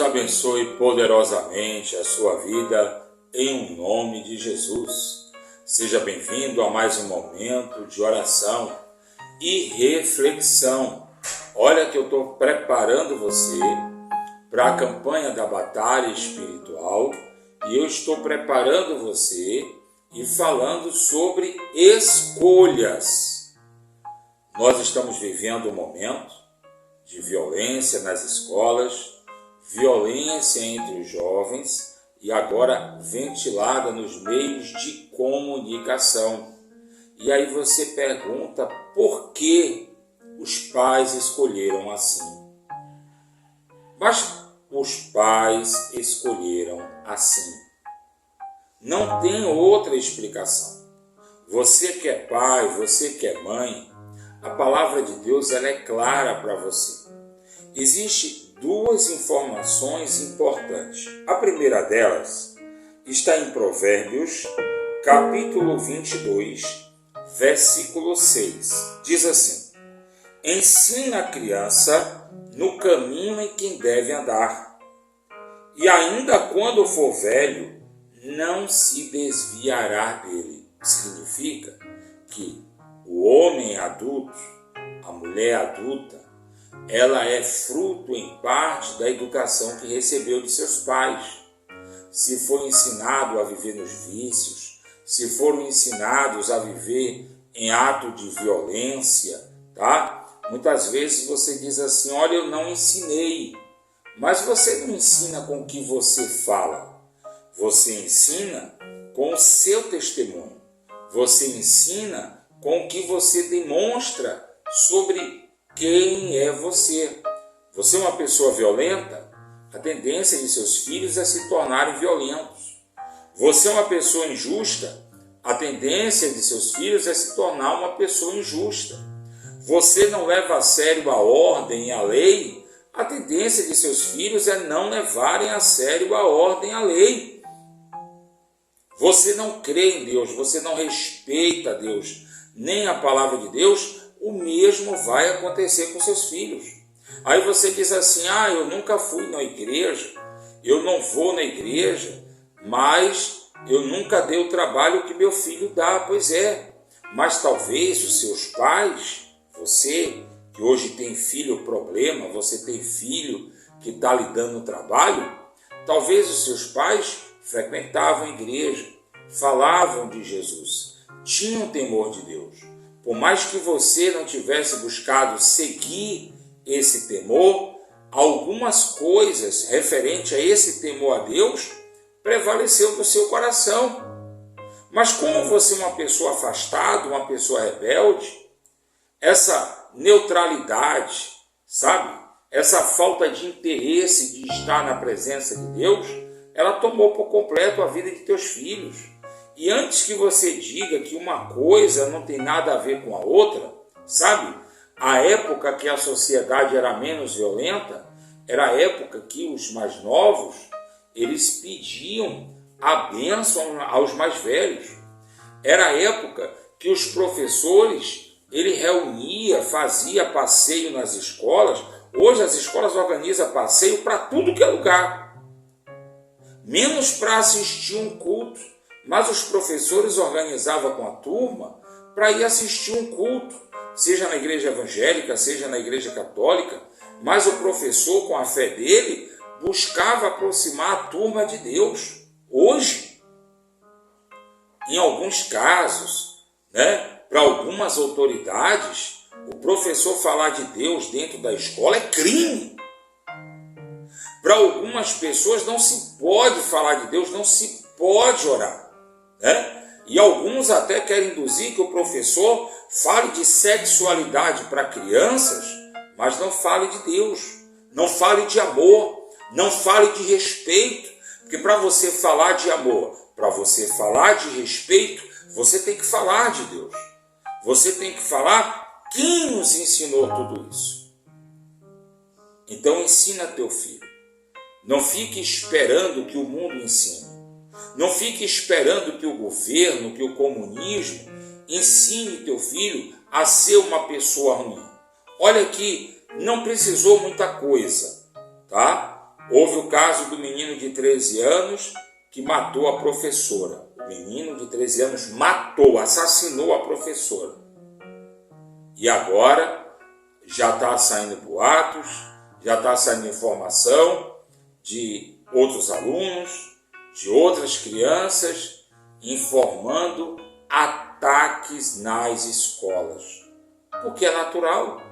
abençoe poderosamente a sua vida em nome de Jesus. Seja bem-vindo a mais um momento de oração e reflexão. Olha que eu estou preparando você para a campanha da batalha espiritual e eu estou preparando você e falando sobre escolhas. Nós estamos vivendo um momento de violência nas escolas, violência entre os jovens e agora ventilada nos meios de comunicação. E aí você pergunta por que os pais escolheram assim. Mas os pais escolheram assim. Não tem outra explicação. Você que é pai, você que é mãe, a palavra de Deus ela é clara para você. Existem duas informações importantes. A primeira delas está em Provérbios, capítulo 22, versículo 6. Diz assim: ensina a criança no caminho em que deve andar, e ainda quando for velho, não se desviará dele. Significa que o homem adulto, a mulher adulta, ela é fruto em parte da educação que recebeu de seus pais. Se for ensinado a viver nos vícios, se foram ensinados a viver em ato de violência, tá? Muitas vezes você diz assim: olha, eu não ensinei. Mas você não ensina com o que você fala. Você ensina com o seu testemunho. Você ensina com o que você demonstra sobre quem é você. Você é uma pessoa violenta? A tendência de seus filhos é se tornarem violentos. Você é uma pessoa injusta? A tendência de seus filhos é se tornar uma pessoa injusta. Você não leva a sério a ordem e a lei? A tendência de seus filhos é não levarem a sério a ordem e a lei. Você não crê em Deus, você não respeita Deus, nem a palavra de Deus, o mesmo vai acontecer com seus filhos. Aí você diz assim: eu nunca fui na igreja, eu não vou na igreja, mas eu nunca dei o trabalho que meu filho dá. Pois é, mas talvez os seus pais, você que hoje tem filho problema, você tem filho que está lhe dando trabalho, talvez os seus pais frequentavam a igreja, falavam de Jesus, tinham temor de Deus. Por mais que você não tivesse buscado seguir esse temor, algumas coisas referentes a esse temor a Deus prevaleceu no seu coração. Mas como você é uma pessoa afastada, uma pessoa rebelde, essa neutralidade, sabe? Essa falta de interesse de estar na presença de Deus, ela tomou por completo a vida de teus filhos. E antes que você diga que uma coisa não tem nada a ver com a outra, sabe? A época que a sociedade era menos violenta, era a época que os mais novos, eles pediam a bênção aos mais velhos. Era a época que os professores, ele reunia, fazia passeio nas escolas. Hoje as escolas organizam passeio para tudo que é lugar, menos para assistir um culto. Mas os professores organizavam com a turma para ir assistir um culto, seja na igreja evangélica, seja na igreja católica, mas o professor, com a fé dele, buscava aproximar a turma de Deus. Hoje, em alguns casos, para algumas autoridades, o professor falar de Deus dentro da escola é crime. Para algumas pessoas não se pode falar de Deus, não se pode orar. E alguns até querem induzir que o professor fale de sexualidade para crianças, mas não fale de Deus, não fale de amor, não fale de respeito, porque para você falar de amor, para você falar de respeito, você tem que falar de Deus, você tem que falar quem nos ensinou tudo isso. Então ensina teu filho, não fique esperando que o mundo ensine. Não fique esperando que o governo, que o comunismo ensine teu filho a ser uma pessoa ruim. Olha que não precisou muita coisa, tá? Houve o caso do menino de 13 anos que matou a professora. O menino de 13 anos matou, assassinou a professora. E agora já está saindo boatos, já está saindo informação de outros alunos, de outras crianças, informando ataques nas escolas. Porque é natural,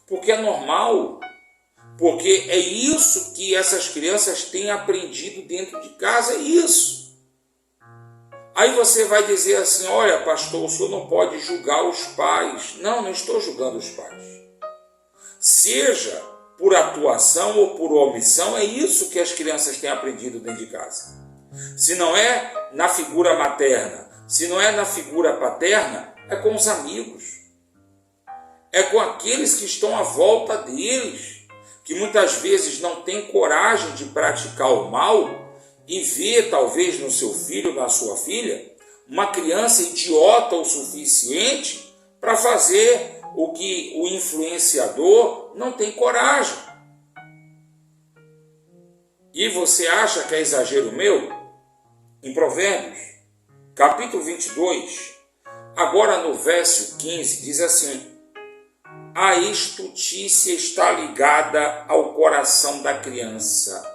porque é normal, porque é isso que essas crianças têm aprendido dentro de casa, é isso. Aí você vai dizer assim, olha pastor, o senhor não pode julgar os pais. Não estou julgando os pais. Seja por atuação ou por omissão, é isso que as crianças têm aprendido dentro de casa. Se não é na figura materna, se não é na figura paterna, é com os amigos. É com aqueles que estão à volta deles, que muitas vezes não têm coragem de praticar o mal e vê talvez no seu filho, na sua filha, uma criança idiota o suficiente para fazer o que o influenciador não tem coragem. E você acha que é exagero meu? Em Provérbios, capítulo 22, agora no verso 15, diz assim: a estutícia está ligada ao coração da criança.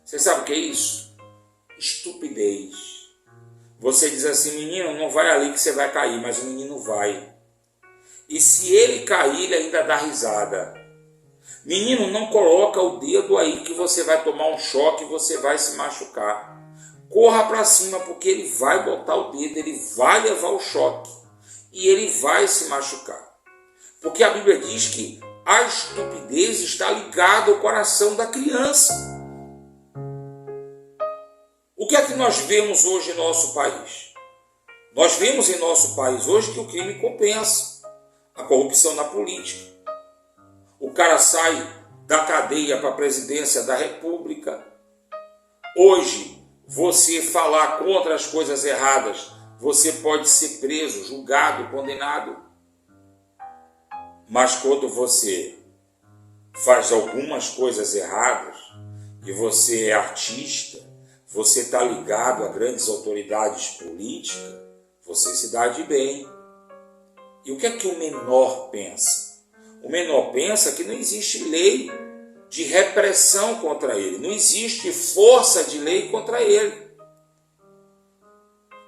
Você sabe o que é isso? Estupidez. Você diz assim, menino, não vai ali que você vai cair, mas o menino vai. E se ele cair, ele ainda dá risada. Menino, não coloca o dedo aí que você vai tomar um choque e você vai se machucar. Corra para cima, porque ele vai botar o dedo, ele vai levar o choque e ele vai se machucar. Porque a Bíblia diz que a estupidez está ligada ao coração da criança. O que é que nós vemos hoje em nosso país? Nós vemos em nosso país hoje que o crime compensa a corrupção na política. O cara sai da cadeia para a presidência da República. Hoje, você falar contra as coisas erradas, você pode ser preso, julgado, condenado. Mas quando você faz algumas coisas erradas e você é artista, você está ligado a grandes autoridades políticas, você se dá de bem. E o que é que o menor pensa? O menor pensa que não existe lei de repressão contra ele, não existe força de lei contra ele.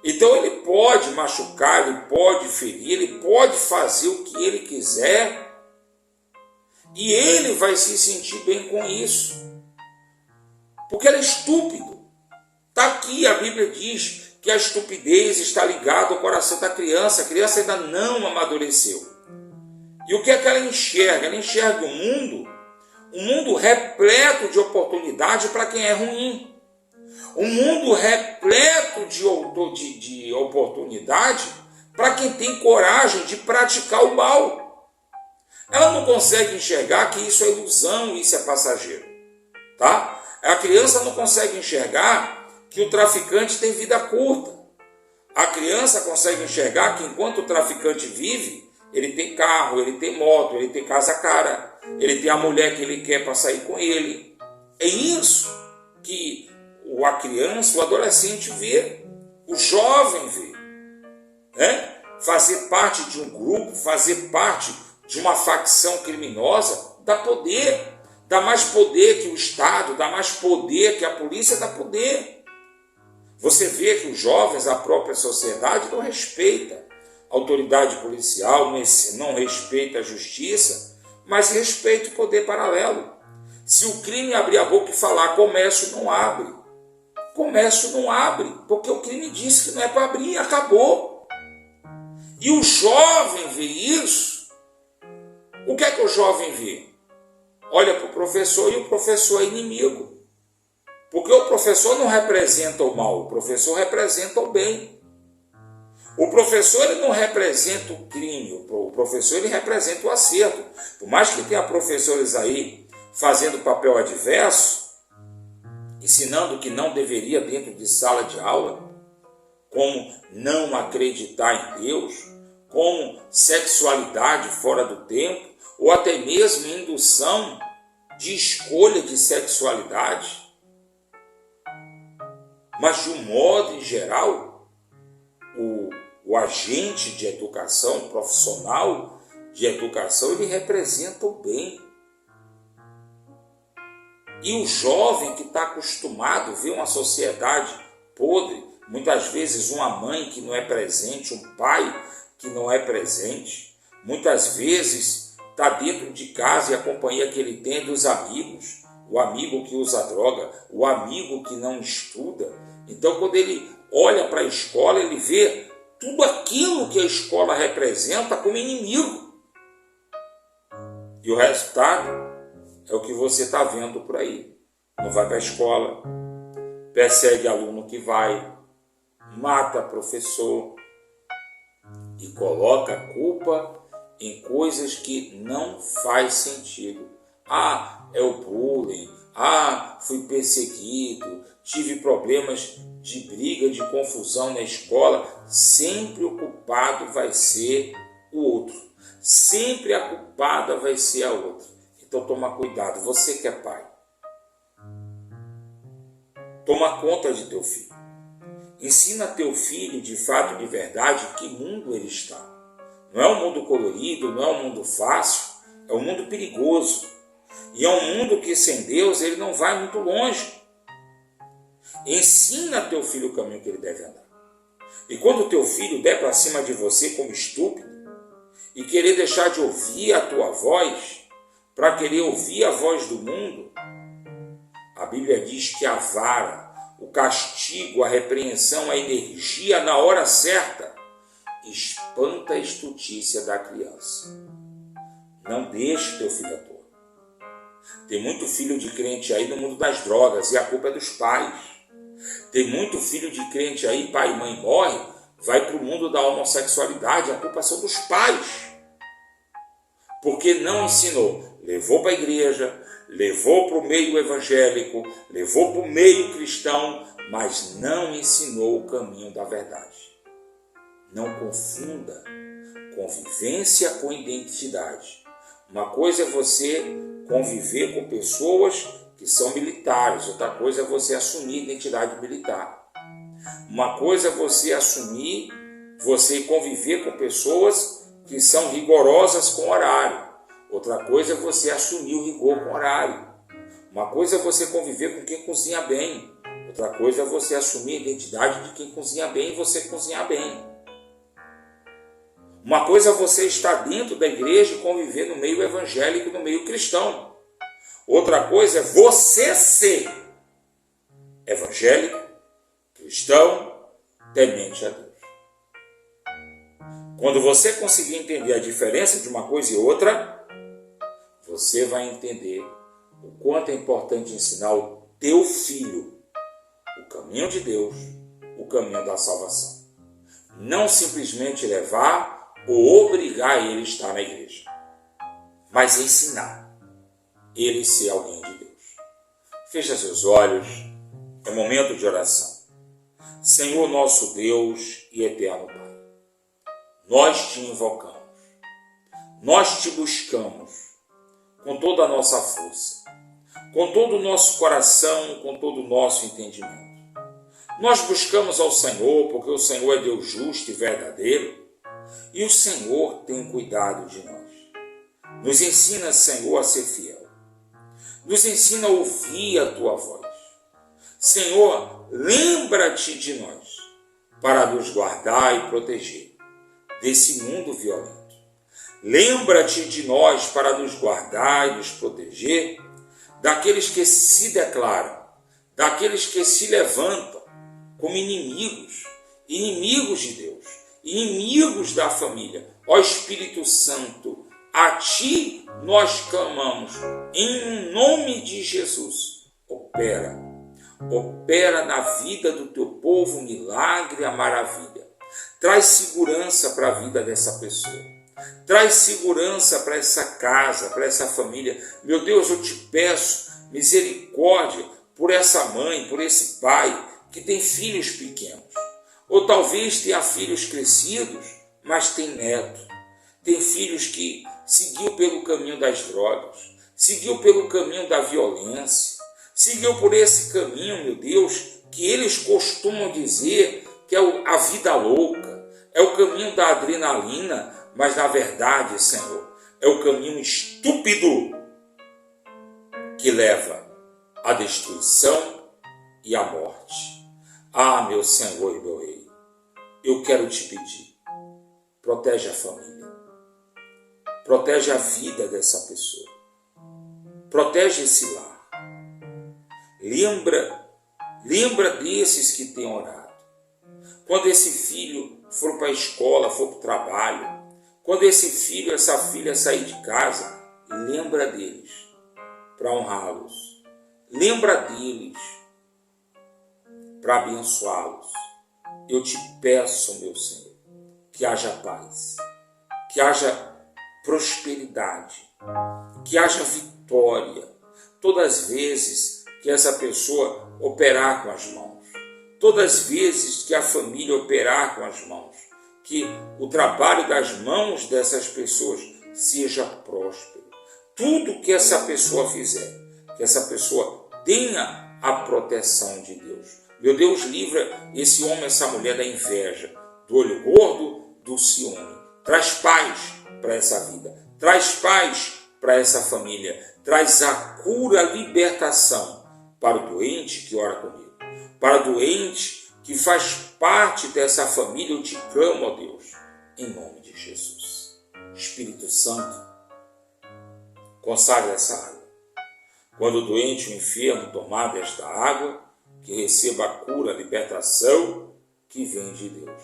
Então ele pode machucar, ele pode ferir, ele pode fazer o que ele quiser e ele vai se sentir bem com isso, porque ele é estúpido. Está aqui, a Bíblia diz que a estupidez está ligada ao coração da criança. A criança ainda não amadureceu. E o que é que ela enxerga? Ela enxerga um mundo repleto de oportunidade para quem é ruim. Um mundo repleto de oportunidade para quem tem coragem de praticar o mal. Ela não consegue enxergar que isso é ilusão, isso é passageiro. Tá? A criança não consegue enxergar que o traficante tem vida curta. A criança consegue enxergar que enquanto o traficante vive, ele tem carro, ele tem moto, ele tem casa cara, ele tem a mulher que ele quer para sair com ele. É isso que a criança, o adolescente vê, o jovem vê. Né? Fazer parte de um grupo, fazer parte de uma facção criminosa dá poder, dá mais poder que o Estado, dá mais poder que a polícia, dá poder. Você vê que os jovens, a própria sociedade, não respeita a autoridade policial, não respeita a justiça, mas respeita o poder paralelo. Se o crime abrir a boca e falar, comércio não abre. Comércio não abre, porque o crime disse que não é para abrir, acabou. E o jovem vê isso. O que é que o jovem vê? Olha para o professor e o professor é inimigo. Porque o professor não representa o mal, o professor representa o bem. O professor ele não representa o crime, o professor ele representa o acerto. Por mais que tenha professores aí fazendo papel adverso, ensinando o que não deveria dentro de sala de aula, como não acreditar em Deus, como sexualidade fora do tempo, ou até mesmo indução de escolha de sexualidade, mas de um modo em geral, o agente de educação, o profissional de educação, ele representa o bem. E o jovem que está acostumado a ver uma sociedade podre, muitas vezes uma mãe que não é presente, um pai que não é presente, muitas vezes está dentro de casa e a companhia que ele tem dos amigos, o amigo que usa droga, o amigo que não estuda. Então, quando ele olha para a escola, ele vê tudo aquilo que a escola representa como inimigo. E o resultado é o que você está vendo por aí. Não vai para a escola, persegue aluno que vai, mata professor e coloca a culpa em coisas que não faz sentido. É o bullying. Fui perseguido, tive problemas de briga, de confusão na escola. Sempre o culpado vai ser o outro. Sempre a culpada vai ser a outra. Então toma cuidado, você que é pai. Toma conta de teu filho. Ensina teu filho, de fato, de verdade, que mundo ele está. Não é um mundo colorido, não é um mundo fácil, é um mundo perigoso. E é um mundo que sem Deus ele não vai muito longe. Ensina teu filho o caminho que ele deve andar. E quando o teu filho der para cima de você como estúpido e querer deixar de ouvir a tua voz, para querer ouvir a voz do mundo, a Bíblia diz que a vara, o castigo, a repreensão, a energia na hora certa espanta a estutícia da criança. Não deixe teu filho à toa. Tem muito filho de crente aí no mundo das drogas e a culpa é dos pais. Tem muito filho de crente aí, pai e mãe morre, vai para o mundo da homossexualidade, a culpa são dos pais. Porque não ensinou. Levou para a igreja, levou para o meio evangélico, levou para o meio cristão, mas não ensinou o caminho da verdade. Não confunda convivência com identidade. Uma coisa é você conviver com pessoas que são militares, outra coisa é você assumir identidade militar. Uma coisa é você assumir, você conviver com pessoas que são rigorosas com horário. Outra coisa é você assumir o rigor com horário. Uma coisa é você conviver com quem cozinha bem. Outra coisa é você assumir a identidade de quem cozinha bem e você cozinhar bem. Uma coisa é você estar dentro da igreja e conviver no meio evangélico e no meio cristão. Outra coisa é você ser evangélico, cristão, temente a Deus. Quando você conseguir entender a diferença de uma coisa e outra, você vai entender o quanto é importante ensinar o teu filho o caminho de Deus, o caminho da salvação. Não simplesmente levar ou obrigar ele a estar na igreja, mas ensinar ele a ser alguém de Deus. Fecha seus olhos, é momento de oração. Senhor nosso Deus e eterno Pai, nós te invocamos, nós te buscamos com toda a nossa força, com todo o nosso coração, com todo o nosso entendimento. Nós buscamos ao Senhor porque o Senhor é Deus justo e verdadeiro e o Senhor tem cuidado de nós. Nos ensina, Senhor, a ser fiel. Nos ensina a ouvir a tua voz. Senhor, lembra-te de nós para nos guardar e proteger desse mundo violento. Lembra-te de nós para nos guardar e nos proteger daqueles que se declaram, daqueles que se levantam como inimigos, inimigos de Deus, inimigos da família. Ó Espírito Santo, a Ti nós clamamos, em nome de Jesus. Opera na vida do Teu povo o milagre, a maravilha. Traz segurança para a vida dessa pessoa. Traz segurança para essa casa, para essa família. Meu Deus, eu te peço misericórdia por essa mãe, por esse pai que tem filhos pequenos. Ou talvez tenha filhos crescidos, mas tem neto. Tem filhos que seguiu pelo caminho das drogas. seguiu pelo caminho da violência, seguiu por esse caminho, meu Deus, que eles costumam dizer que é a vida louca, é o caminho da adrenalina, mas na verdade, Senhor, é o caminho estúpido que leva à destruição e à morte. Ah, meu Senhor e meu Rei, eu quero te pedir, protege a família, protege a vida dessa pessoa, protege esse lar. Lembra desses que têm orado. Quando esse filho for para a escola, for para o trabalho, quando esse filho, essa filha sair de casa, lembra deles para honrá-los. Lembra deles para abençoá-los. Eu te peço, meu Senhor, que haja paz, que haja prosperidade, que haja vitória, todas as vezes que essa pessoa operar com as mãos, todas as vezes que a família operar com as mãos, que o trabalho das mãos dessas pessoas seja próspero. Tudo que essa pessoa fizer, que essa pessoa tenha a proteção de Deus. Meu Deus, livra esse homem, essa mulher da inveja, do olho gordo, do ciúme. Traz paz para essa vida, traz paz para essa família, traz a cura, a libertação para o doente que ora comigo, para o doente que faz parte dessa família. Eu te clamo, ó Deus, em nome de Jesus. Espírito Santo, consagra essa água. Quando o doente, o enfermo, tomar desta água, que receba a cura, a libertação que vem de Deus.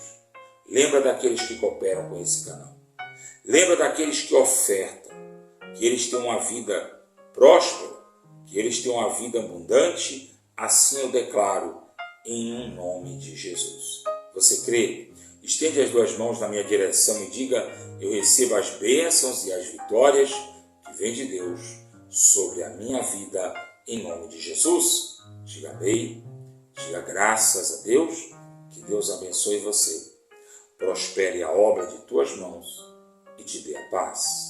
Lembra daqueles que cooperam com esse canal. Lembra daqueles que ofertam, que eles tenham uma vida próspera, que eles tenham uma vida abundante. Assim eu declaro, em nome de Jesus. Você crê? Estende as duas mãos na minha direção e diga: eu recebo as bênçãos e as vitórias que vêm de Deus sobre a minha vida, em nome de Jesus. Diga amém, diga graças a Deus, que Deus abençoe você, prospere a obra de tuas mãos e te dê a paz.